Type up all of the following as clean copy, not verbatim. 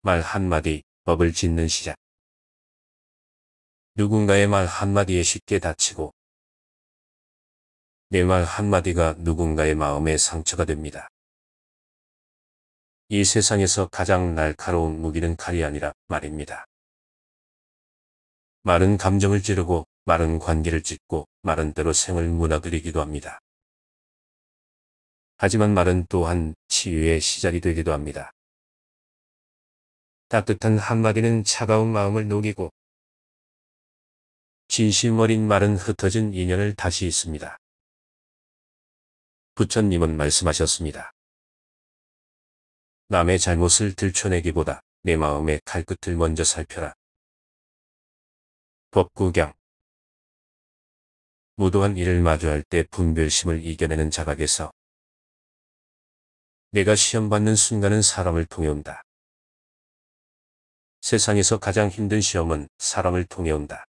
말 한마디, 법을 짓는 시작. 누군가의 말 한마디에 쉽게 다치고 내 말 한마디가 누군가의 마음에 상처가 됩니다. 이 세상에서 가장 날카로운 무기는 칼이 아니라 말입니다. 말은 감정을 찌르고 말은 관계를 찢고 말은 때로 생을 무너뜨리기도 합니다. 하지만 말은 또한 치유의 시작이 되기도 합니다. 따뜻한 한마디는 차가운 마음을 녹이고 진심 어린 말은 흩어진 인연을 다시 잇습니다. 부처님은 말씀하셨습니다. 남의 잘못을 들춰내기보다 내 마음의 칼끝을 먼저 살펴라. 법구경. 무도한 일을 마주할 때 분별심을 이겨내는 자각에서 내가 시험받는 순간은 사람을 통해 온다. 세상에서 가장 힘든 시험은 사람을 통해 온다.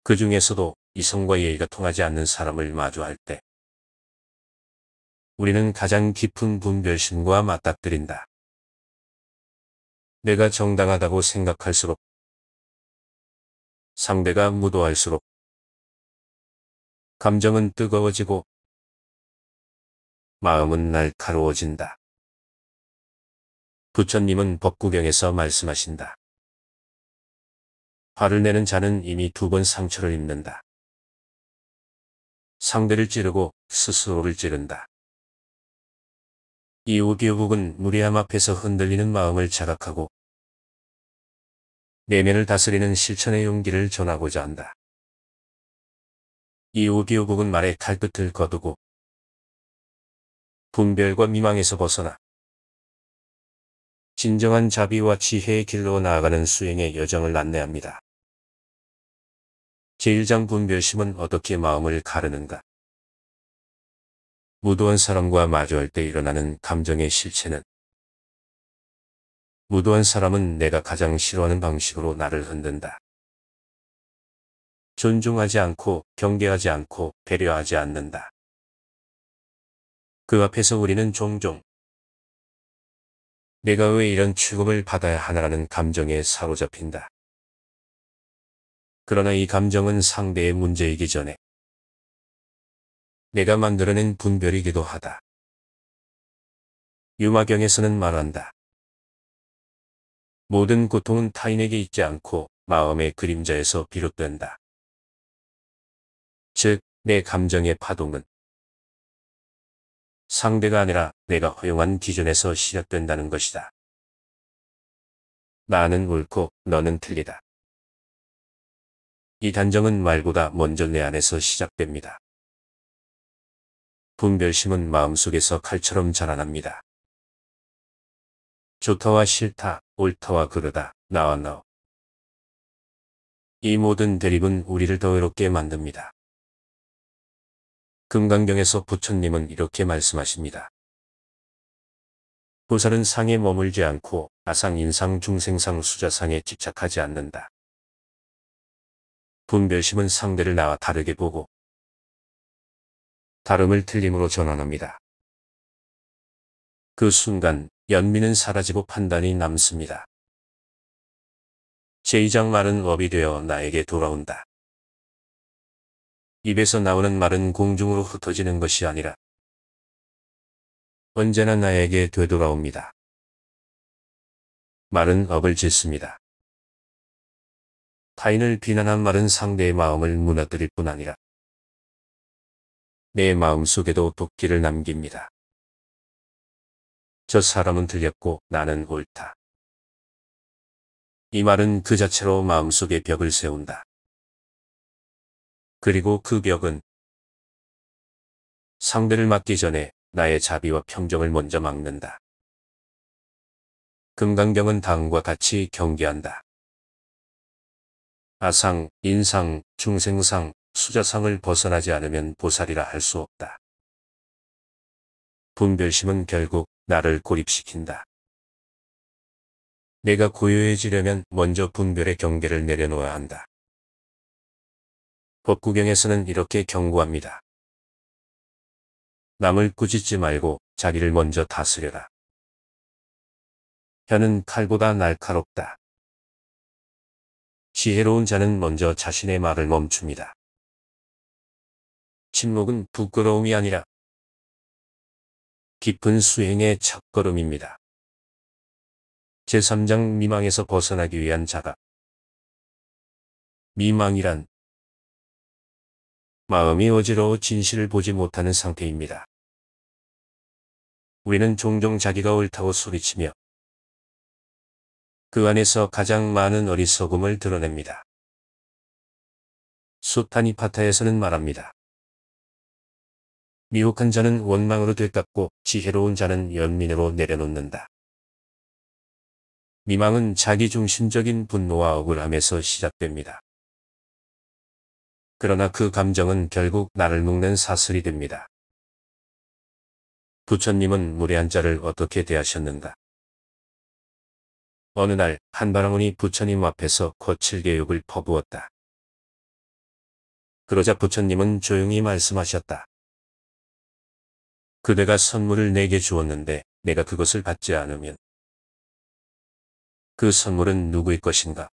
그 중에서도 이성과 예의가 통하지 않는 사람을 마주할 때 우리는 가장 깊은 분별심과 맞닥뜨린다. 내가 정당하다고 생각할수록 상대가 무도할수록 감정은 뜨거워지고 마음은 날카로워진다. 부처님은 법구경에서 말씀하신다. 화를 내는 자는 이미 2번 상처를 입는다. 상대를 찌르고 스스로를 찌른다. 이 우기우국은 무리함 앞에서 흔들리는 마음을 자각하고 내면을 다스리는 실천의 용기를 전하고자 한다. 이 우기우국은 말의 칼끝을 거두고 분별과 미망에서 벗어나 진정한 자비와 지혜의 길로 나아가는 수행의 여정을 안내합니다. 제1장 분별심은 어떻게 마음을 가르는가? 무도한 사람과 마주할 때 일어나는 감정의 실체는 무도한 사람은 내가 가장 싫어하는 방식으로 나를 흔든다. 존중하지 않고 경계하지 않고 배려하지 않는다. 그 앞에서 우리는 종종 내가 왜 이런 취급을 받아야 하나라는 감정에 사로잡힌다. 그러나 이 감정은 상대의 문제이기 전에 내가 만들어낸 분별이기도 하다. 유마경에서는 말한다. 모든 고통은 타인에게 있지 않고 마음의 그림자에서 비롯된다. 즉, 내 감정의 파동은 상대가 아니라 내가 허용한 기준에서 시작된다는 것이다. 나는 옳고 너는 틀리다. 이 단정은 말보다 먼저 내 안에서 시작됩니다. 분별심은 마음속에서 칼처럼 자라납니다. 좋다와 싫다, 옳다와 그르다, 나와 너. 이 모든 대립은 우리를 더 외롭게 만듭니다. 금강경에서 부처님은 이렇게 말씀하십니다. 보살은 상에 머물지 않고 아상, 인상, 중생상, 수자상에 집착하지 않는다. 분별심은 상대를 나와 다르게 보고 다름을 틀림으로 전환합니다. 그 순간 연민은 사라지고 판단이 남습니다. 제2장 말은 업이 되어 나에게 돌아온다. 입에서 나오는 말은 공중으로 흩어지는 것이 아니라 언제나 나에게 되돌아옵니다. 말은 업을 짓습니다. 타인을 비난한 말은 상대의 마음을 무너뜨릴 뿐 아니라 내 마음속에도 독기를 남깁니다. 저 사람은 틀렸고 나는 옳다. 이 말은 그 자체로 마음속에 벽을 세운다. 그리고 그 벽은 상대를 막기 전에 나의 자비와 평정을 먼저 막는다. 금강경은 다음과 같이 경계한다. 아상, 인상, 중생상, 수자상을 벗어나지 않으면 보살이라 할 수 없다. 분별심은 결국 나를 고립시킨다. 내가 고요해지려면 먼저 분별의 경계를 내려놓아야 한다. 법구경에서는 이렇게 경고합니다. 남을 꾸짖지 말고 자기를 먼저 다스려라. 혀는 칼보다 날카롭다. 지혜로운 자는 먼저 자신의 말을 멈춥니다. 침묵은 부끄러움이 아니라 깊은 수행의 첫걸음입니다. 제3장 미망에서 벗어나기 위한 자각. 미망이란 마음이 어지러워 진실을 보지 못하는 상태입니다. 우리는 종종 자기가 옳다고 소리치며 그 안에서 가장 많은 어리석음을 드러냅니다. 수타니파타에서는 말합니다. 미혹한 자는 원망으로 되깎고 지혜로운 자는 연민으로 내려놓는다. 미망은 자기중심적인 분노와 억울함에서 시작됩니다. 그러나 그 감정은 결국 나를 묶는 사슬이 됩니다. 부처님은 무례한 자를 어떻게 대하셨는가? 어느 날 한바라문이 부처님 앞에서 거칠게 욕을 퍼부었다. 그러자 부처님은 조용히 말씀하셨다. 그대가 선물을 내게 주었는데 내가 그것을 받지 않으면 그 선물은 누구의 것인가?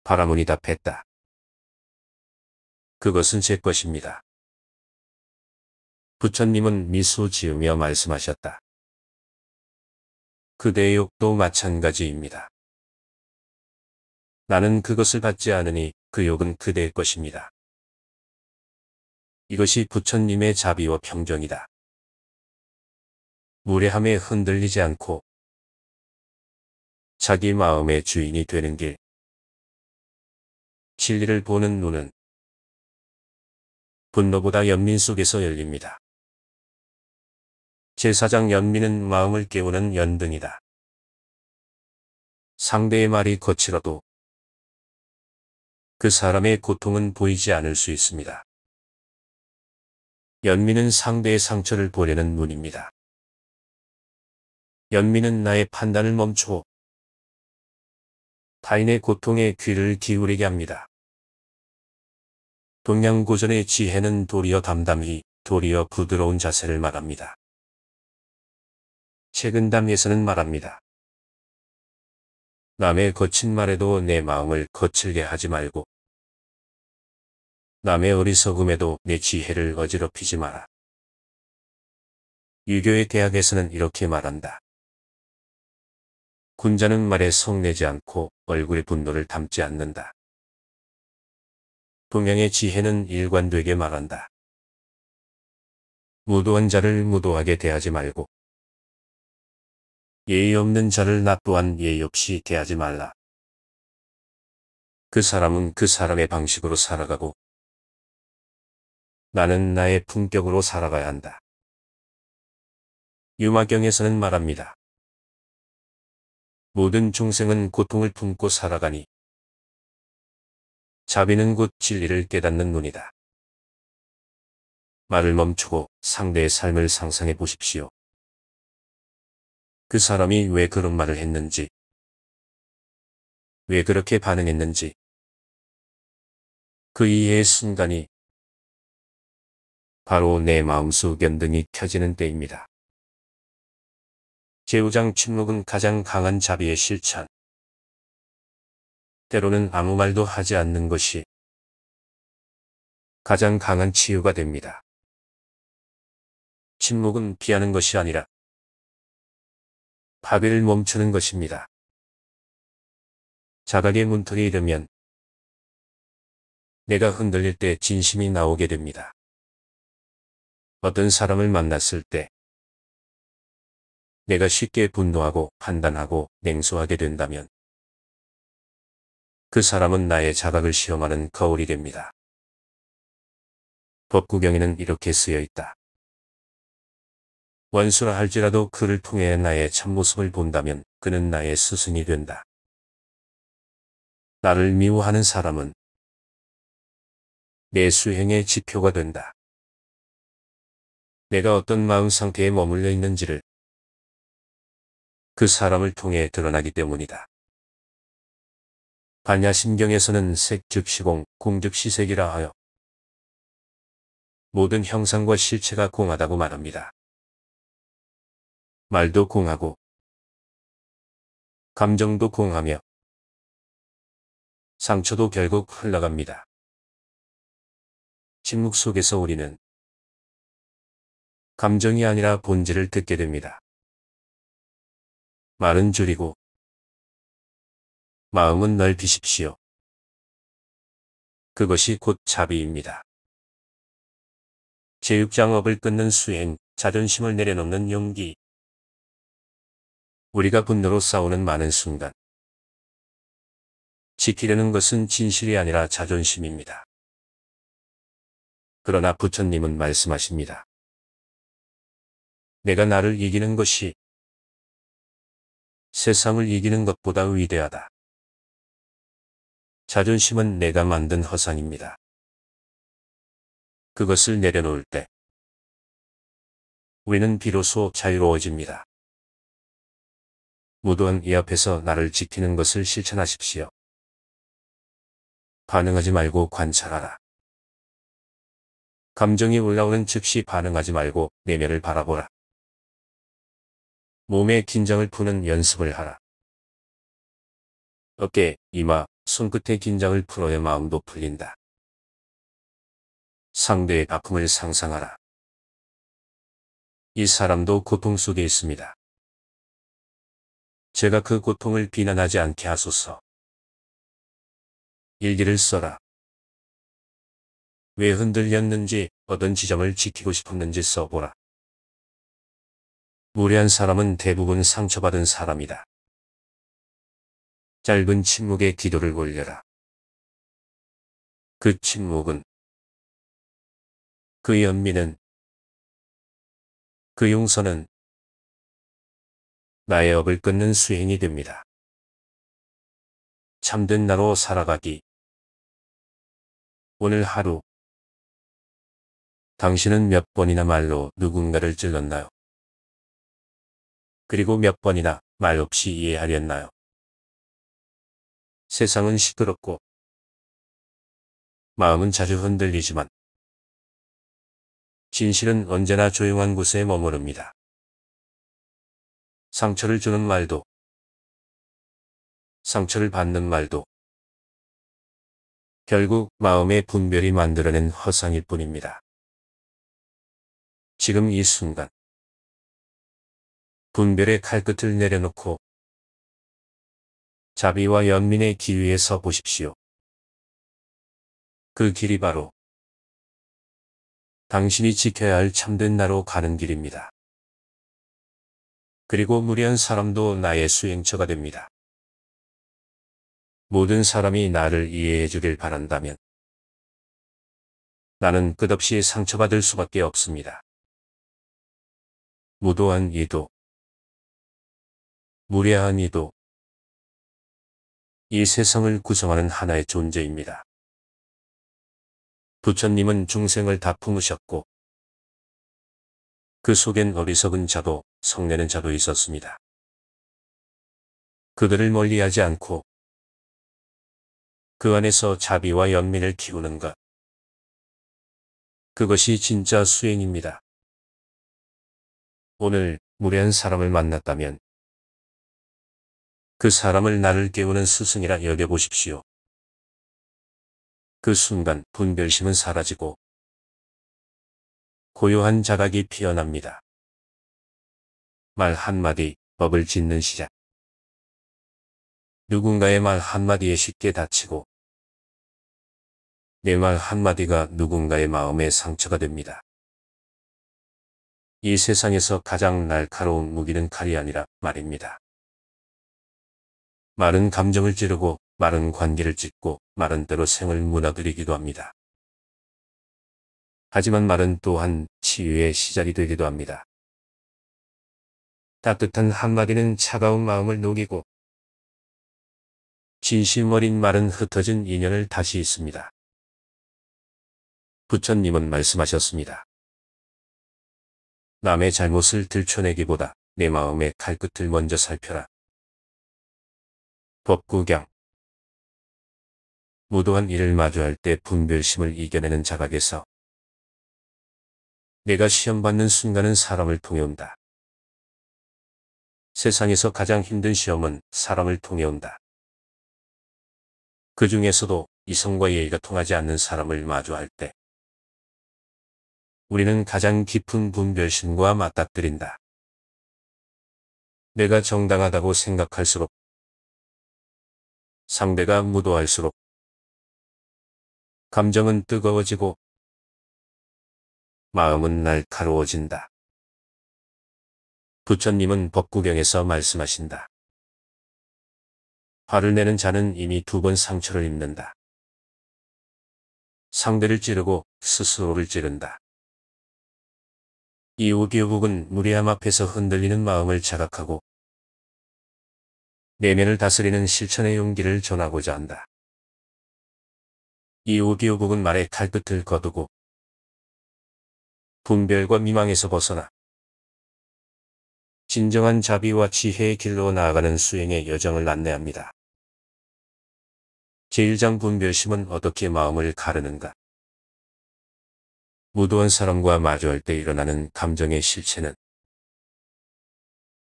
바라문이 답했다. 그것은 제 것입니다. 부처님은 미소 지으며 말씀하셨다. 그대의 욕도 마찬가지입니다. 나는 그것을 받지 않으니 그 욕은 그대의 것입니다. 이것이 부처님의 자비와 평정이다. 무례함에 흔들리지 않고 자기 마음의 주인이 되는 길. 진리를 보는 눈은 분노보다 연민 속에서 열립니다. 제4장 연민은 마음을 깨우는 연등이다. 상대의 말이 거칠어도 그 사람의 고통은 보이지 않을 수 있습니다. 연민은 상대의 상처를 보려는 눈입니다. 연민은 나의 판단을 멈추고 타인의 고통에 귀를 기울이게 합니다. 동양고전의 지혜는 도리어 담담히, 도리어 부드러운 자세를 말합니다. 책은담에서는 말합니다. 남의 거친 말에도 내 마음을 거칠게 하지 말고 남의 어리석음에도 내 지혜를 어지럽히지 마라. 유교의 대학에서는 이렇게 말한다. 군자는 말에 성내지 않고 얼굴에 분노를 담지 않는다. 동양의 지혜는 일관되게 말한다. 무도한 자를 무도하게 대하지 말고 예의 없는 자를 나 또한 예의 없이 대하지 말라. 그 사람은 그 사람의 방식으로 살아가고 나는 나의 품격으로 살아가야 한다. 유마경에서는 말합니다. 모든 중생은 고통을 품고 살아가니 자비는 곧 진리를 깨닫는 눈이다. 말을 멈추고 상대의 삶을 상상해 보십시오. 그 사람이 왜 그런 말을 했는지, 왜 그렇게 반응했는지, 그 이해의 순간이 바로 내 마음속 연등이 켜지는 때입니다. 제5장 침묵은 가장 강한 자비의 실천. 때로는 아무 말도 하지 않는 것이 가장 강한 치유가 됩니다. 침묵은 피하는 것이 아니라 파괴를 멈추는 것입니다. 자각의 문턱에 이르면 내가 흔들릴 때 진심이 나오게 됩니다. 어떤 사람을 만났을 때 내가 쉽게 분노하고 판단하고 냉소하게 된다면 그 사람은 나의 자각을 시험하는 거울이 됩니다. 법구경에는 이렇게 쓰여 있다. 원수라 할지라도 그를 통해 나의 참모습을 본다면 그는 나의 스승이 된다. 나를 미워하는 사람은 내 수행의 지표가 된다. 내가 어떤 마음 상태에 머물러 있는지를 그 사람을 통해 드러나기 때문이다. 반야심경에서는 색 즉 시공, 공 즉 시색이라 하여 모든 형상과 실체가 공하다고 말합니다. 말도 공하고 감정도 공하며 상처도 결국 흘러갑니다. 침묵 속에서 우리는 감정이 아니라 본질을 듣게 됩니다. 말은 줄이고 마음은 넓히십시오. 그것이 곧 자비입니다. 제6장업을 끊는 수행, 자존심을 내려놓는 용기. 우리가 분노로 싸우는 많은 순간, 지키려는 것은 진실이 아니라 자존심입니다. 그러나 부처님은 말씀하십니다. 내가 나를 이기는 것이 세상을 이기는 것보다 위대하다. 자존심은 내가 만든 허상입니다. 그것을 내려놓을 때 우리는 비로소 자유로워집니다. 무도한 이 앞에서 나를 지키는 것을 실천하십시오. 반응하지 말고 관찰하라. 감정이 올라오는 즉시 반응하지 말고 내면을 바라보라. 몸의 긴장을 푸는 연습을 하라. 어깨, 이마, 손끝의 긴장을 풀어야 마음도 풀린다. 상대의 아픔을 상상하라. 이 사람도 고통 속에 있습니다. 제가 그 고통을 비난하지 않게 하소서. 일기를 써라. 왜 흔들렸는지, 어떤 지점을 지키고 싶었는지 써보라. 무례한 사람은 대부분 상처받은 사람이다. 짧은 침묵에 기도를 올려라. 그 침묵은, 그 연민은, 그 용서는 나의 업을 끊는 수행이 됩니다. 참된 나로 살아가기. 오늘 하루 당신은 몇 번이나 말로 누군가를 찔렀나요? 그리고 몇 번이나 말 없이 이해하렸나요? 세상은 시끄럽고 마음은 자주 흔들리지만 진실은 언제나 조용한 곳에 머무릅니다. 상처를 주는 말도 상처를 받는 말도 결국 마음의 분별이 만들어낸 허상일 뿐입니다. 지금 이 순간 분별의 칼끝을 내려놓고 자비와 연민의 길 위에 서 보십시오. 그 길이 바로 당신이 지켜야 할 참된 나로 가는 길입니다. 그리고 무례한 사람도 나의 수행처가 됩니다. 모든 사람이 나를 이해해 주길 바란다면 나는 끝없이 상처받을 수밖에 없습니다. 무도한 이도, 무례한 이도 이 세상을 구성하는 하나의 존재입니다. 부처님은 중생을 다 품으셨고 그 속엔 어리석은 자도 성내는 자도 있었습니다. 그들을 멀리하지 않고 그 안에서 자비와 연민을 키우는 것. 그것이 진짜 수행입니다. 오늘 무례한 사람을 만났다면 그 사람을 나를 깨우는 스승이라 여겨보십시오. 그 순간 분별심은 사라지고 고요한 자각이 피어납니다. 말 한마디, 법을 짓는 시작. 누군가의 말 한마디에 쉽게 다치고 내 말 한마디가 누군가의 마음에 상처가 됩니다. 이 세상에서 가장 날카로운 무기는 칼이 아니라 말입니다. 말은 감정을 찌르고 말은 관계를 찢고 말은 때로 생을 무너뜨리기도 합니다. 하지만 말은 또한 치유의 시작이 되기도 합니다. 따뜻한 한마디는 차가운 마음을 녹이고 진심 어린 말은 흩어진 인연을 다시 잇습니다. 부처님은 말씀하셨습니다. 남의 잘못을 들춰내기보다 내 마음의 칼끝을 먼저 살펴라. 법구경. 무도한 일을 마주할 때 분별심을 이겨내는 자각에서 내가 시험받는 순간은 사람을 통해 온다. 세상에서 가장 힘든 시험은 사람을 통해 온다. 그 중에서도 이성과 예의가 통하지 않는 사람을 마주할 때 우리는 가장 깊은 분별심과 맞닥뜨린다. 내가 정당하다고 생각할수록 상대가 무도할수록 감정은 뜨거워지고 마음은 날카로워진다. 부처님은 법구경에서 말씀하신다. 화를 내는 자는 이미 2번 상처를 입는다. 상대를 찌르고 스스로를 찌른다. 이 우기우북은 무리함 앞에서 흔들리는 마음을 자각하고 내면을 다스리는 실천의 용기를 전하고자 한다. 이 우기우북은 말의 칼끝을 거두고 분별과 미망에서 벗어나 진정한 자비와 지혜의 길로 나아가는 수행의 여정을 안내합니다. 제1장 분별심은 어떻게 마음을 가르는가? 무도한 사람과 마주할 때 일어나는 감정의 실체는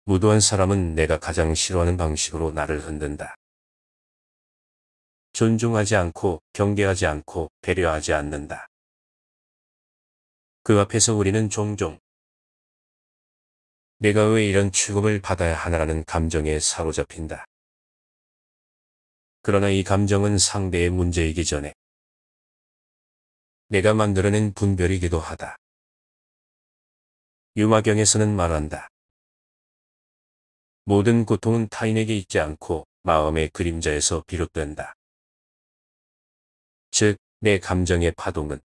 무도한 사람은 내가 가장 싫어하는 방식으로 나를 흔든다. 존중하지 않고 경계하지 않고 배려하지 않는다. 그 앞에서 우리는 종종 내가 왜 이런 취급을 받아야 하나라는 감정에 사로잡힌다. 그러나 이 감정은 상대의 문제이기 전에 내가 만들어낸 분별이기도 하다. 유마경에서는 말한다. 모든 고통은 타인에게 있지 않고 마음의 그림자에서 비롯된다. 즉, 내 감정의 파동은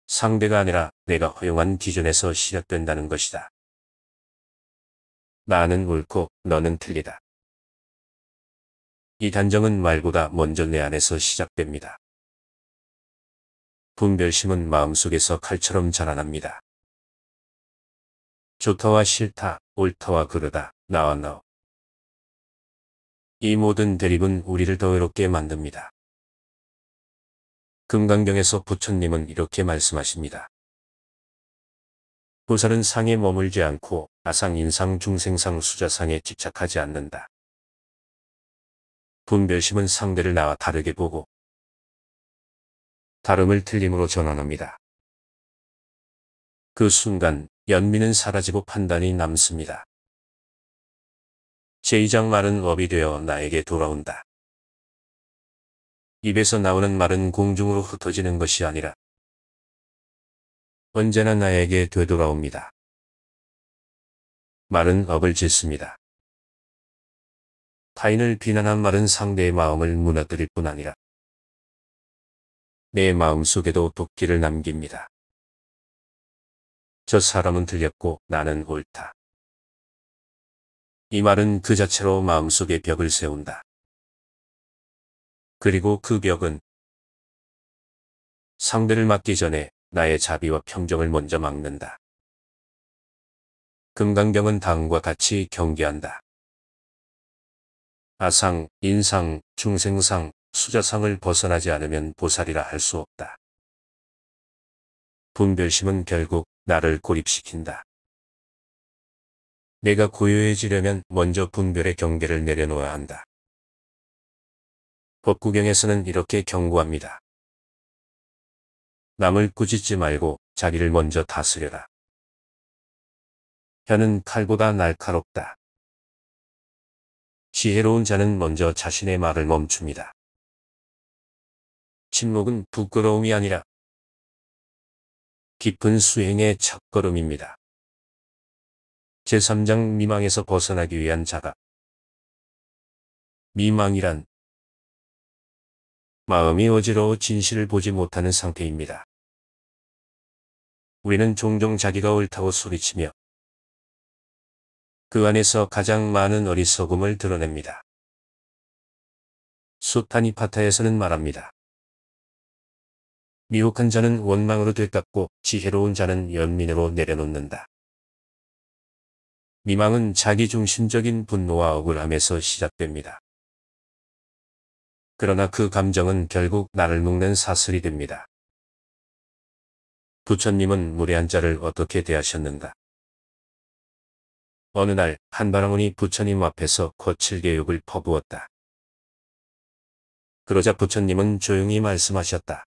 상대가 아니라 내가 허용한 기준에서 시작된다는 것이다. 나는 옳고 너는 틀리다. 이 단정은 말보다 먼저 내 안에서 시작됩니다. 분별심은 마음속에서 칼처럼 자라납니다. 좋다와 싫다, 옳다와 그르다, 나와 너. 이 모든 대립은 우리를 더 외롭게 만듭니다. 금강경에서 부처님은 이렇게 말씀하십니다. 보살은 상에 머물지 않고 아상, 인상, 중생상, 수자상에 집착하지 않는다. 분별심은 상대를 나와 다르게 보고 다름을 틀림으로 전환합니다. 그 순간 연민은 사라지고 판단이 남습니다. 제2장 말은 업이 되어 나에게 돌아온다. 입에서 나오는 말은 공중으로 흩어지는 것이 아니라 언제나 나에게 되돌아옵니다. 말은 업을 짓습니다. 타인을 비난한 말은 상대의 마음을 무너뜨릴 뿐 아니라 내 마음속에도 독기를 남깁니다. 저 사람은 틀렸고 나는 옳다. 이 말은 그 자체로 마음속에 벽을 세운다. 그리고 그 벽은 상대를 막기 전에 나의 자비와 평정을 먼저 막는다. 금강경은 다음과 같이 경계한다. 아상, 인상, 중생상, 수자상을 벗어나지 않으면 보살이라 할 수 없다. 분별심은 결국 나를 고립시킨다. 내가 고요해지려면 먼저 분별의 경계를 내려놓아야 한다. 법구경에서는 이렇게 경고합니다. 남을 꾸짖지 말고 자기를 먼저 다스려라. 혀는 칼보다 날카롭다. 지혜로운 자는 먼저 자신의 말을 멈춥니다. 침묵은 부끄러움이 아니라 깊은 수행의 첫걸음입니다. 제3장 미망에서 벗어나기 위한 자각. 미망이란 마음이 어지러워 진실을 보지 못하는 상태입니다. 우리는 종종 자기가 옳다고 소리치며 그 안에서 가장 많은 어리석음을 드러냅니다. 수타니파타에서는 말합니다. 미혹한 자는 원망으로 되깎고 지혜로운 자는 연민으로 내려놓는다. 미망은 자기중심적인 분노와 억울함에서 시작됩니다. 그러나 그 감정은 결국 나를 묶는 사슬이 됩니다. 부처님은 무례한 자를 어떻게 대하셨는가? 어느 날 한바라문이 부처님 앞에서 거칠게 욕을 퍼부었다. 그러자 부처님은 조용히 말씀하셨다.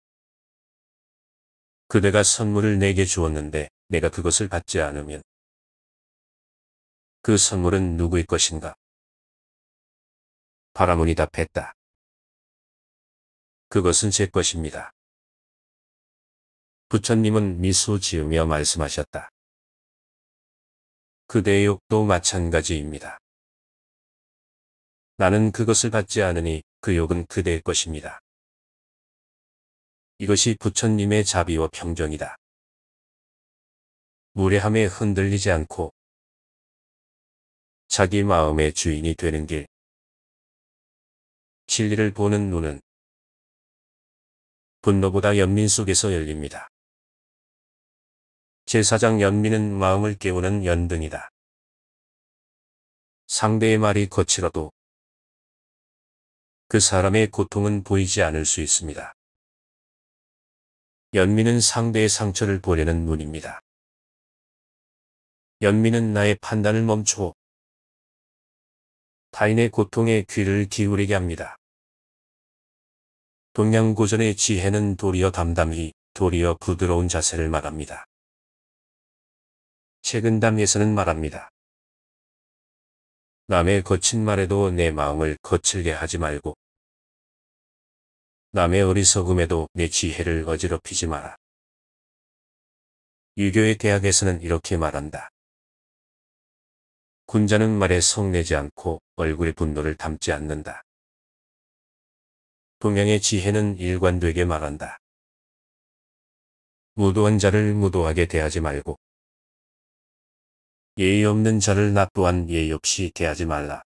그대가 선물을 내게 주었는데 내가 그것을 받지 않으면 그 선물은 누구의 것인가? 바라문이 답했다. 그것은 제 것입니다. 부처님은 미소 지으며 말씀하셨다. 그대의 욕도 마찬가지입니다. 나는 그것을 받지 않으니 그 욕은 그대의 것입니다. 이것이 부처님의 자비와 평정이다. 무례함에 흔들리지 않고 자기 마음의 주인이 되는 길. 진리를 보는 눈은 분노보다 연민 속에서 열립니다. 제사장 연민은 마음을 깨우는 연등이다. 상대의 말이 거칠어도 그 사람의 고통은 보이지 않을 수 있습니다. 연민은 상대의 상처를 보려는 눈입니다. 연민은 나의 판단을 멈추어 타인의 고통에 귀를 기울이게 합니다. 동양고전의 지혜는 도리어 담담히, 도리어 부드러운 자세를 말합니다. 책은담에서는 말합니다. 남의 거친 말에도 내 마음을 거칠게 하지 말고 남의 어리석음에도 내 지혜를 어지럽히지 마라. 유교의 대학에서는 이렇게 말한다. 군자는 말에 성내지 않고 얼굴에 분노를 담지 않는다. 동양의 지혜는 일관되게 말한다. 무도한 자를 무도하게 대하지 말고 예의 없는 자를 나 또한 예의 없이 대하지 말라.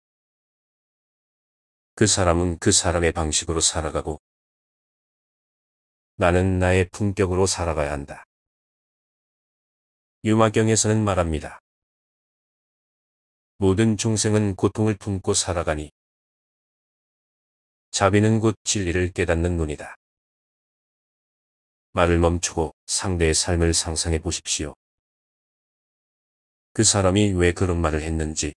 그 사람은 그 사람의 방식으로 살아가고 나는 나의 품격으로 살아가야 한다. 유마경에서는 말합니다. 모든 중생은 고통을 품고 살아가니 자비는 곧 진리를 깨닫는 눈이다. 말을 멈추고 상대의 삶을 상상해 보십시오. 그 사람이 왜 그런 말을 했는지,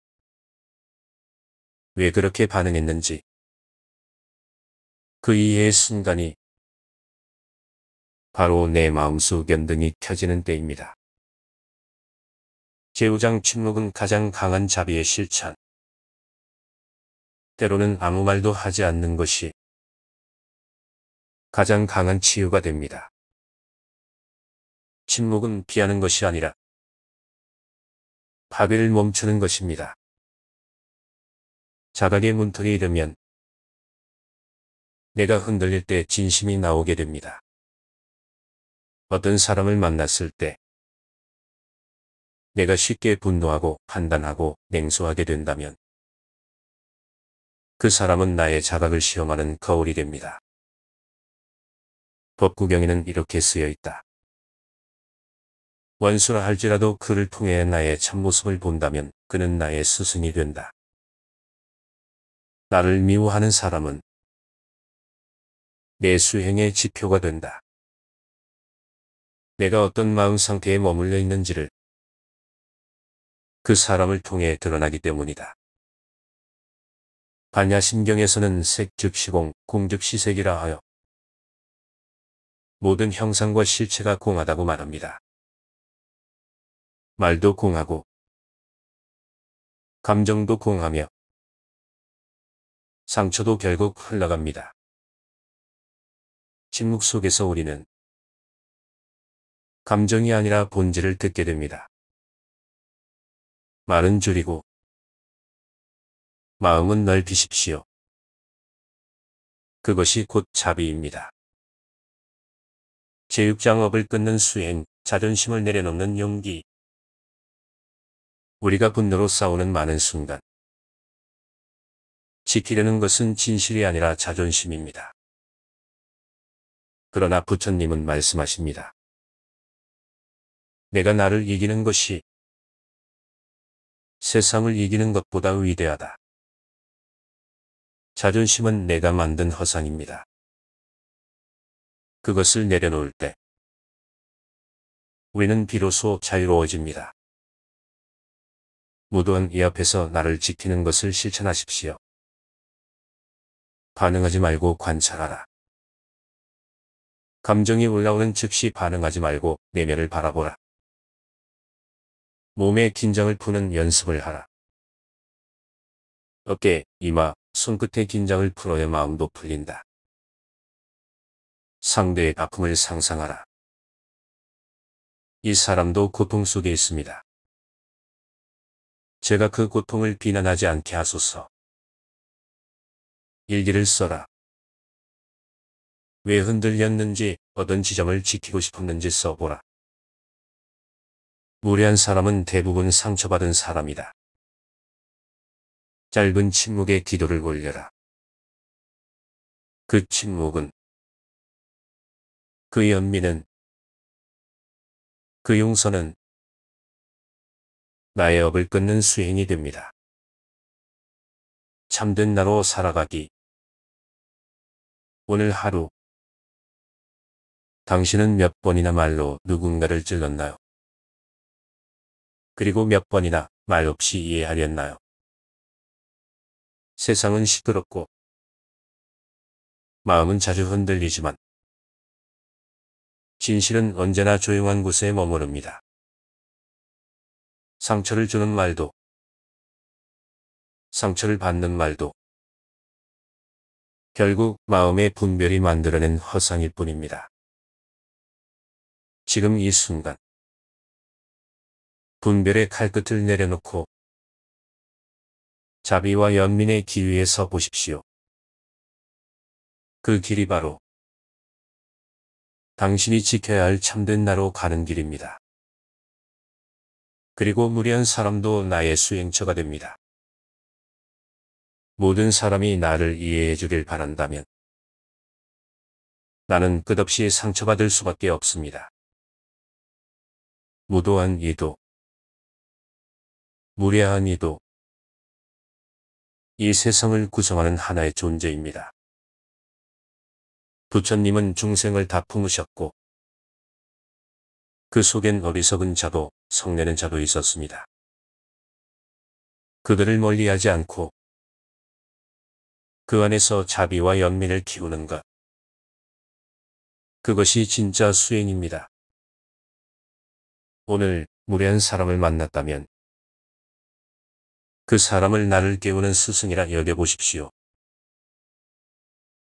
왜 그렇게 반응했는지, 그 이해의 순간이 바로 내 마음속 연등이 켜지는 때입니다. 제후장 침묵은 가장 강한 자비의 실천. 때로는 아무 말도 하지 않는 것이 가장 강한 치유가 됩니다. 침묵은 피하는 것이 아니라 파괴를 멈추는 것입니다. 자각의 문턱에 이르면 내가 흔들릴 때 진심이 나오게 됩니다. 어떤 사람을 만났을 때 내가 쉽게 분노하고 판단하고 냉소하게 된다면 그 사람은 나의 자각을 시험하는 거울이 됩니다. 법구경에는 이렇게 쓰여 있다. 원수라 할지라도 그를 통해 나의 참모습을 본다면 그는 나의 스승이 된다. 나를 미워하는 사람은 내 수행의 지표가 된다. 내가 어떤 마음 상태에 머물러 있는지를 그 사람을 통해 드러나기 때문이다. 반야심경에서는 색 즉 시공, 공 즉 시색이라 하여 모든 형상과 실체가 공하다고 말합니다. 말도 공하고 감정도 공하며 상처도 결국 흘러갑니다. 침묵 속에서 우리는 감정이 아니라 본질을 듣게 됩니다. 말은 줄이고 마음은 넓히십시오. 그것이 곧 자비입니다. 제6장업을 끊는 수행, 자존심을 내려놓는 용기. 우리가 분노로 싸우는 많은 순간 지키려는 것은 진실이 아니라 자존심입니다. 그러나 부처님은 말씀하십니다. 내가 나를 이기는 것이 세상을 이기는 것보다 위대하다. 자존심은 내가 만든 허상입니다. 그것을 내려놓을 때 우리는 비로소 자유로워집니다. 무도한 이 앞에서 나를 지키는 것을 실천하십시오. 반응하지 말고 관찰하라. 감정이 올라오는 즉시 반응하지 말고 내면을 바라보라. 몸의 긴장을 푸는 연습을 하라. 어깨, 이마, 손끝의 긴장을 풀어야 마음도 풀린다. 상대의 아픔을 상상하라. 이 사람도 고통 속에 있습니다. 제가 그 고통을 비난하지 않게 하소서. 일기를 써라. 왜 흔들렸는지, 어떤 지점을 지키고 싶었는지 써보라. 무례한 사람은 대부분 상처받은 사람이다. 짧은 침묵에 기도를 올려라. 그 침묵은, 그 연민은, 그 용서는 나의 업을 끊는 수행이 됩니다. 참된 나로 살아가기. 오늘 하루 당신은 몇 번이나 말로 누군가를 찔렀나요? 그리고 몇 번이나 말 없이 이해하렸나요? 세상은 시끄럽고 마음은 자주 흔들리지만 진실은 언제나 조용한 곳에 머무릅니다. 상처를 주는 말도 상처를 받는 말도 결국 마음의 분별이 만들어낸 허상일 뿐입니다. 지금 이 순간 분별의 칼끝을 내려놓고 자비와 연민의 길 위에 서 보십시오. 그 길이 바로 당신이 지켜야 할 참된 나로 가는 길입니다. 그리고 무례한 사람도 나의 수행처가 됩니다. 모든 사람이 나를 이해해 주길 바란다면 나는 끝없이 상처받을 수밖에 없습니다. 무도한 이도, 무례한 이도 이 세상을 구성하는 하나의 존재입니다. 부처님은 중생을 다 품으셨고 그 속엔 어리석은 자도 성내는 자도 있었습니다. 그들을 멀리하지 않고 그 안에서 자비와 연민을 키우는 것. 그것이 진짜 수행입니다. 오늘 무례한 사람을 만났다면 그 사람을 나를 깨우는 스승이라 여겨보십시오.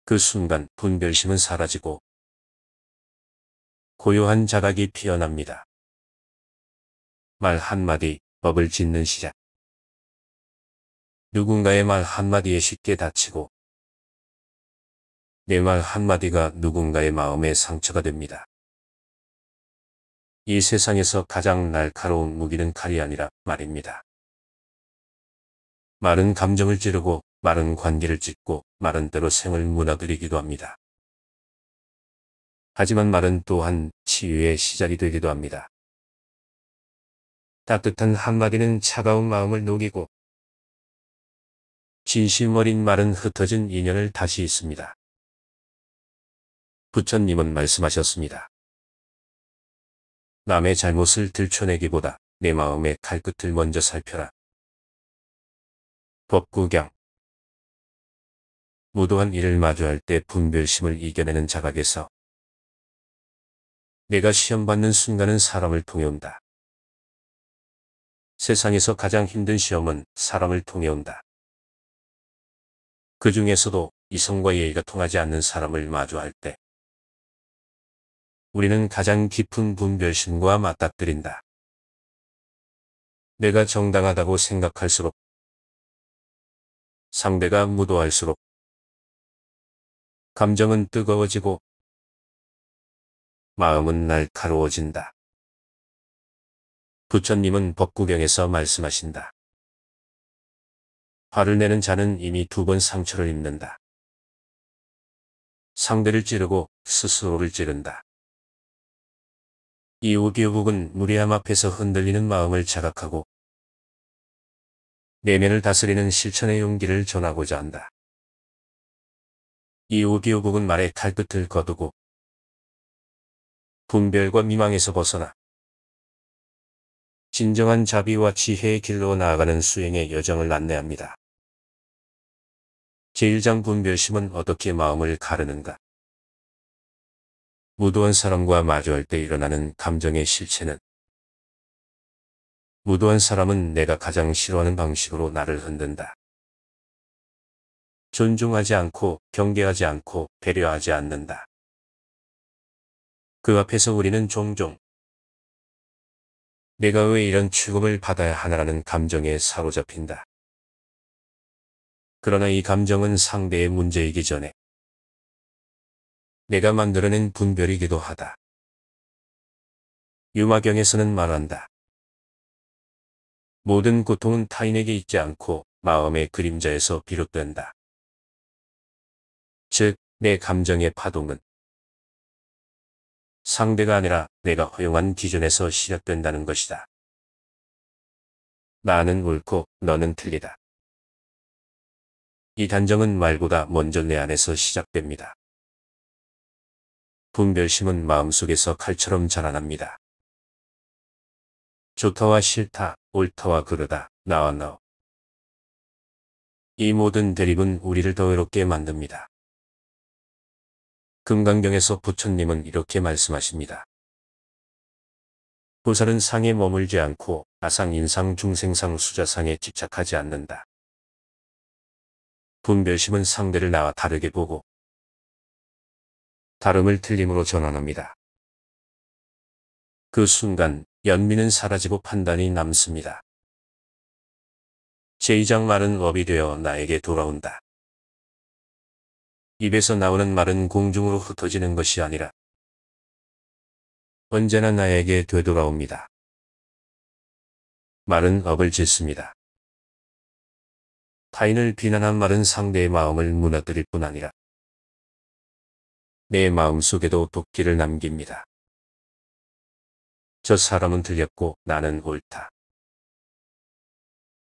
그 순간 분별심은 사라지고 고요한 자각이 피어납니다. 말 한마디, 법을 짓는 시작. 누군가의 말 한마디에 쉽게 다치고 내 말 한마디가 누군가의 마음에 상처가 됩니다. 이 세상에서 가장 날카로운 무기는 칼이 아니라 말입니다. 말은 감정을 찌르고 말은 관계를 찢고 말은 때로 생을 무너뜨리기도 합니다. 하지만 말은 또한 치유의 시작이 되기도 합니다. 따뜻한 한마디는 차가운 마음을 녹이고 진심 어린 말은 흩어진 인연을 다시 잇습니다. 부처님은 말씀하셨습니다. 남의 잘못을 들춰내기보다 내 마음의 칼끝을 먼저 살펴라. 법구경. 무도한 일을 마주할 때 분별심을 이겨내는 자각에서 내가 시험받는 순간은 사람을 통해 온다. 세상에서 가장 힘든 시험은 사람을 통해 온다. 그 중에서도 이성과 예의가 통하지 않는 사람을 마주할 때 우리는 가장 깊은 분별심과 맞닥뜨린다. 내가 정당하다고 생각할수록 상대가 무도할수록 감정은 뜨거워지고 마음은 날카로워진다. 부처님은 법구경에서 말씀하신다. 화를 내는 자는 이미 2번 상처를 입는다. 상대를 찌르고 스스로를 찌른다. 이 오디오북은 무례함 앞에서 흔들리는 마음을 자각하고 내면을 다스리는 실천의 용기를 전하고자 한다. 이 오디오북은 말의 칼끝을 거두고 분별과 미망에서 벗어나 진정한 자비와 지혜의 길로 나아가는 수행의 여정을 안내합니다. 제1장 분별심은 어떻게 마음을 가르는가? 무도한 사람과 마주할 때 일어나는 감정의 실체는 무도한 사람은 내가 가장 싫어하는 방식으로 나를 흔든다. 존중하지 않고 경계하지 않고 배려하지 않는다. 그 앞에서 우리는 종종 내가 왜 이런 취급을 받아야 하나라는 감정에 사로잡힌다. 그러나 이 감정은 상대의 문제이기 전에 내가 만들어낸 분별이기도 하다. 유마경에서는 말한다. 모든 고통은 타인에게 있지 않고 마음의 그림자에서 비롯된다. 즉, 내 감정의 파동은 상대가 아니라 내가 허용한 기준에서 시작된다는 것이다. 나는 옳고 너는 틀리다. 이 단정은 말보다 먼저 내 안에서 시작됩니다. 분별심은 마음속에서 칼처럼 자라납니다. 좋다와 싫다, 옳다와 그르다, 나와 너. 이 모든 대립은 우리를 더 외롭게 만듭니다. 금강경에서 부처님은 이렇게 말씀하십니다. 보살은 상에 머물지 않고 아상, 인상, 중생상, 수자상에 집착하지 않는다. 분별심은 상대를 나와 다르게 보고 다름을 틀림으로 전환합니다. 그 순간 연민은 사라지고 판단이 남습니다. 제2장 말은 업이 되어 나에게 돌아온다. 입에서 나오는 말은 공중으로 흩어지는 것이 아니라 언제나 나에게 되돌아옵니다. 말은 업을 짓습니다. 타인을 비난한 말은 상대의 마음을 무너뜨릴 뿐 아니라 내 마음속에도 독기를 남깁니다. 저 사람은 틀렸고 나는 옳다.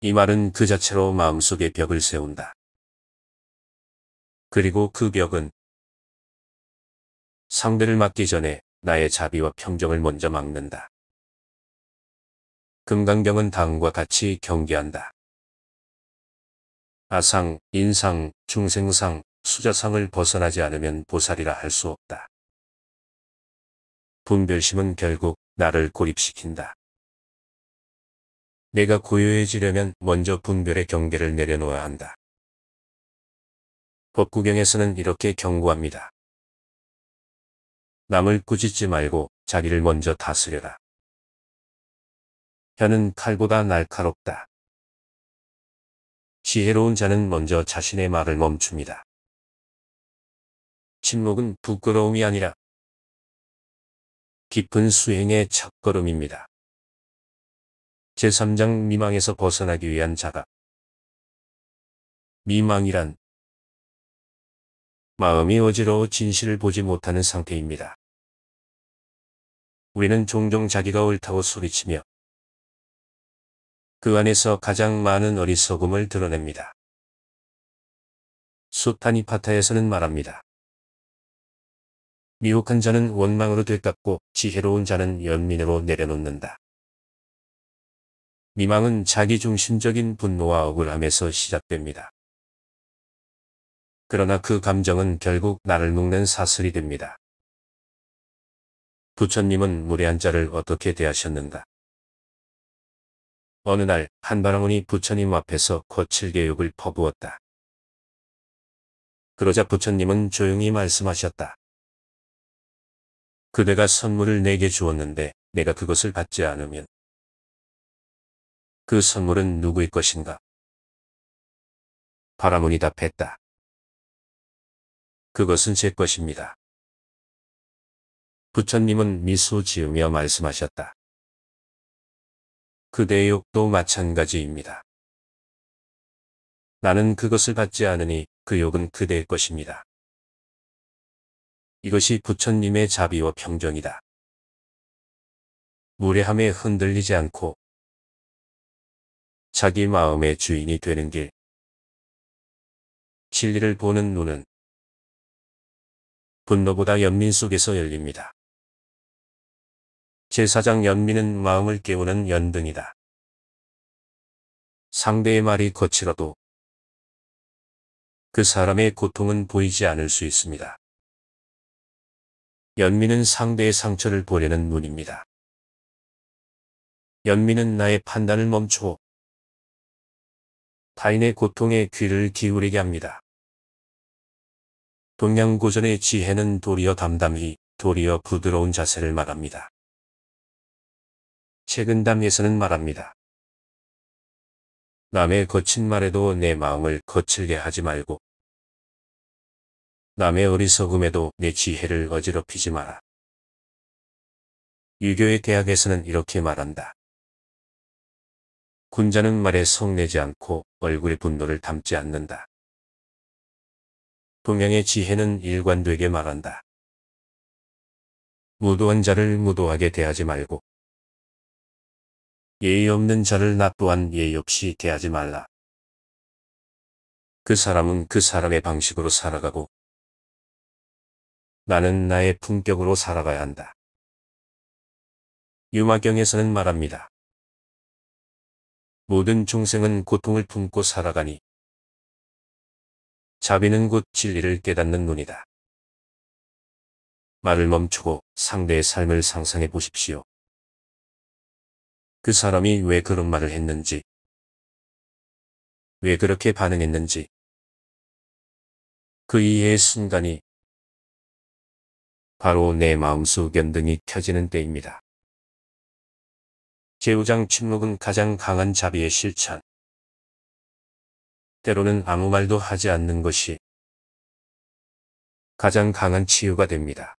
이 말은 그 자체로 마음속에 벽을 세운다. 그리고 그 벽은 상대를 막기 전에 나의 자비와 평정을 먼저 막는다. 금강경은 다음과 같이 경계한다. 아상, 인상, 중생상, 수자상을 벗어나지 않으면 보살이라 할 수 없다. 분별심은 결국 나를 고립시킨다. 내가 고요해지려면 먼저 분별의 경계를 내려놓아야 한다. 법구경에서는 이렇게 경고합니다. 남을 꾸짖지 말고 자기를 먼저 다스려라. 혀는 칼보다 날카롭다. 지혜로운 자는 먼저 자신의 말을 멈춥니다. 침묵은 부끄러움이 아니라 깊은 수행의 첫걸음입니다. 제3장 미망에서 벗어나기 위한 자각. 미망이란 마음이 어지러워 진실을 보지 못하는 상태입니다. 우리는 종종 자기가 옳다고 소리치며 그 안에서 가장 많은 어리석음을 드러냅니다. 수타니파타에서는 말합니다. 미혹한 자는 원망으로 되깎고 지혜로운 자는 연민으로 내려놓는다. 미망은 자기중심적인 분노와 억울함에서 시작됩니다. 그러나 그 감정은 결국 나를 묶는 사슬이 됩니다. 부처님은 무례한 자를 어떻게 대하셨는가? 어느 날 한바라문이 부처님 앞에서 거칠 교육을 퍼부었다. 그러자 부처님은 조용히 말씀하셨다. 그대가 선물을 내게 주었는데 내가 그것을 받지 않으면 그 선물은 누구의 것인가? 바라문이 답했다. 그것은 제 것입니다. 부처님은 미소 지으며 말씀하셨다. 그대의 욕도 마찬가지입니다. 나는 그것을 받지 않으니 그 욕은 그대의 것입니다. 이것이 부처님의 자비와 평정이다. 무례함에 흔들리지 않고 자기 마음의 주인이 되는 길. 진리를 보는 눈은 분노보다 연민 속에서 열립니다. 제사장 연민은 마음을 깨우는 연등이다. 상대의 말이 거칠어도 그 사람의 고통은 보이지 않을 수 있습니다. 연민은 상대의 상처를 보려는 눈입니다. 연민은 나의 판단을 멈추고 타인의 고통에 귀를 기울이게 합니다. 동양고전의 지혜는 도리어 담담히, 도리어 부드러운 자세를 말합니다. 책은담에서는 말합니다. 남의 거친 말에도 내 마음을 거칠게 하지 말고 남의 어리석음에도 내 지혜를 어지럽히지 마라. 유교의 대학에서는 이렇게 말한다. 군자는 말에 성내지 않고 얼굴에 분노를 담지 않는다. 동양의 지혜는 일관되게 말한다. 무도한 자를 무도하게 대하지 말고 예의 없는 자를 나 또한 예의 없이 대하지 말라. 그 사람은 그 사람의 방식으로 살아가고 나는 나의 품격으로 살아가야 한다. 유마경에서는 말합니다. 모든 중생은 고통을 품고 살아가니 자비는 곧 진리를 깨닫는 눈이다. 말을 멈추고 상대의 삶을 상상해 보십시오. 그 사람이 왜 그런 말을 했는지, 왜 그렇게 반응했는지, 그 이해의 순간이 바로 내 마음속 연등이 켜지는 때입니다. 제후장 침묵은 가장 강한 자비의 실천. 때로는 아무 말도 하지 않는 것이 가장 강한 치유가 됩니다.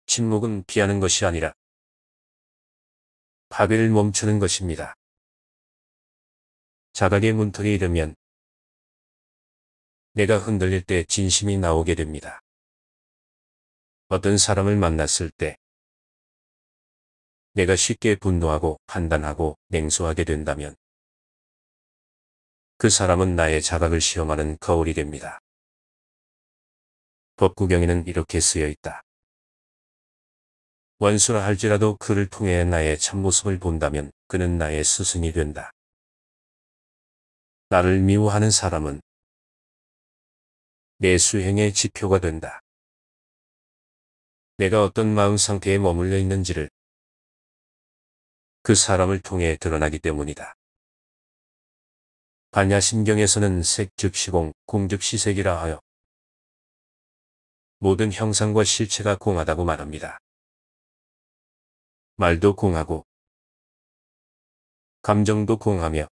침묵은 피하는 것이 아니라 파괴를 멈추는 것입니다. 자각의 문턱에 이르면 내가 흔들릴 때 진심이 나오게 됩니다. 어떤 사람을 만났을 때 내가 쉽게 분노하고 판단하고 냉소하게 된다면 그 사람은 나의 자각을 시험하는 거울이 됩니다. 법구경에는 이렇게 쓰여 있다. 원수라 할지라도 그를 통해 나의 참모습을 본다면 그는 나의 스승이 된다. 나를 미워하는 사람은 내 수행의 지표가 된다. 내가 어떤 마음 상태에 머물러 있는지를 그 사람을 통해 드러나기 때문이다. 반야심경에서는 색 즉 시공, 공 즉 시색이라 하여 모든 형상과 실체가 공하다고 말합니다. 말도 공하고 감정도 공하며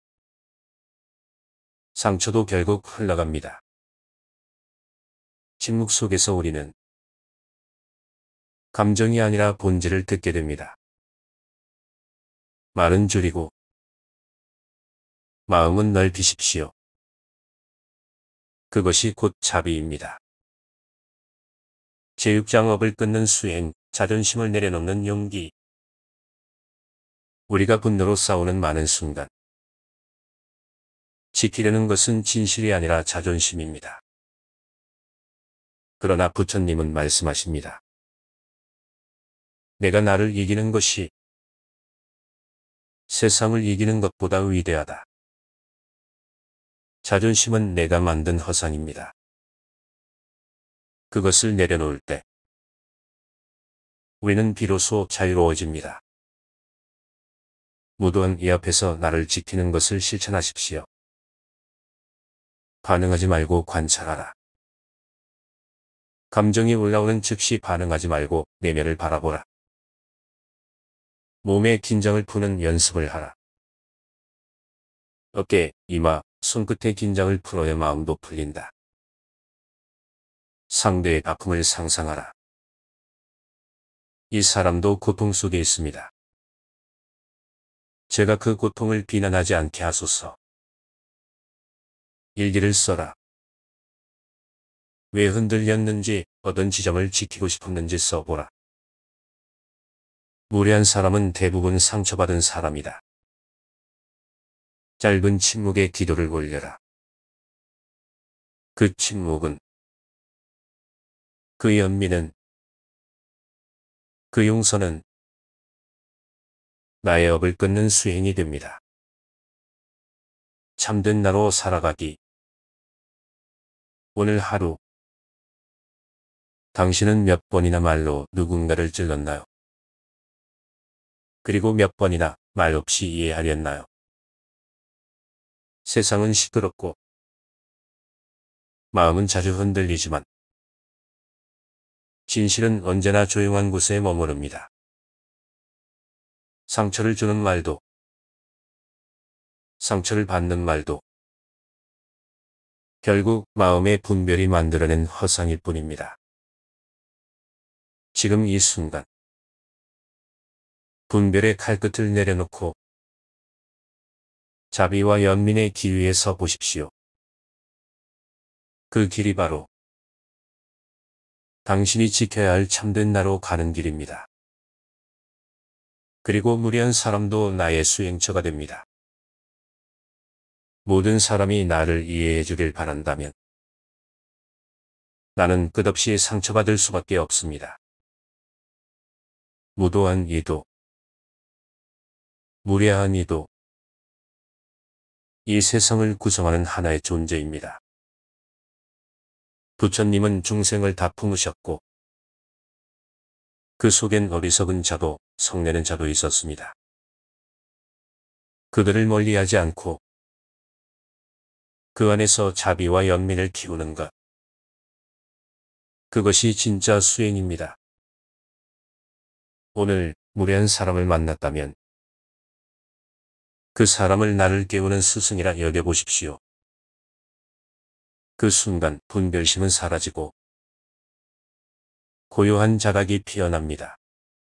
상처도 결국 흘러갑니다. 침묵 속에서 우리는 감정이 아니라 본질을 듣게 됩니다. 말은 줄이고 마음은 넓히십시오. 그것이 곧 자비입니다. 제6장업을 끊는 수행, 자존심을 내려놓는 용기. 우리가 분노로 싸우는 많은 순간 지키려는 것은 진실이 아니라 자존심입니다. 그러나 부처님은 말씀하십니다. 내가 나를 이기는 것이 세상을 이기는 것보다 위대하다. 자존심은 내가 만든 허상입니다. 그것을 내려놓을 때 우리는 비로소 자유로워집니다. 무도한 이 앞에서 나를 지키는 것을 실천하십시오. 반응하지 말고 관찰하라. 감정이 올라오는 즉시 반응하지 말고 내면을 바라보라. 몸의 긴장을 푸는 연습을 하라. 어깨, 이마, 손끝의 긴장을 풀어야 마음도 풀린다. 상대의 아픔을 상상하라. 이 사람도 고통 속에 있습니다. 제가 그 고통을 비난하지 않게 하소서. 일기를 써라. 왜 흔들렸는지, 어떤 지점을 지키고 싶었는지 써보라. 무례한 사람은 대부분 상처받은 사람이다. 짧은 침묵에 기도를 올려라. 그 침묵은, 그 연민은 그 용서는 나의 업을 끊는 수행이 됩니다. 참된 나로 살아가기. 오늘 하루 당신은 몇 번이나 말로 누군가를 찔렀나요? 그리고 몇 번이나 말 없이 이해하렸나요? 세상은 시끄럽고 마음은 자주 흔들리지만 진실은 언제나 조용한 곳에 머무릅니다. 상처를 주는 말도 상처를 받는 말도 결국 마음의 분별이 만들어낸 허상일 뿐입니다. 지금 이 순간 분별의 칼끝을 내려놓고 자비와 연민의 길 위에 서 보십시오. 그 길이 바로 당신이 지켜야 할 참된 나로 가는 길입니다. 그리고 무례한 사람도 나의 수행처가 됩니다. 모든 사람이 나를 이해해 주길 바란다면 나는 끝없이 상처받을 수밖에 없습니다. 무도한 이도, 무례한 이도 이 세상을 구성하는 하나의 존재입니다. 부처님은 중생을 다 품으셨고 그 속엔 어리석은 자도 성내는 자도 있었습니다. 그들을 멀리하지 않고 그 안에서 자비와 연민을 키우는 것. 그것이 진짜 수행입니다. 오늘 무례한 사람을 만났다면 그 사람을 나를 깨우는 스승이라 여겨보십시오. 그 순간 분별심은 사라지고 고요한 자각이 피어납니다.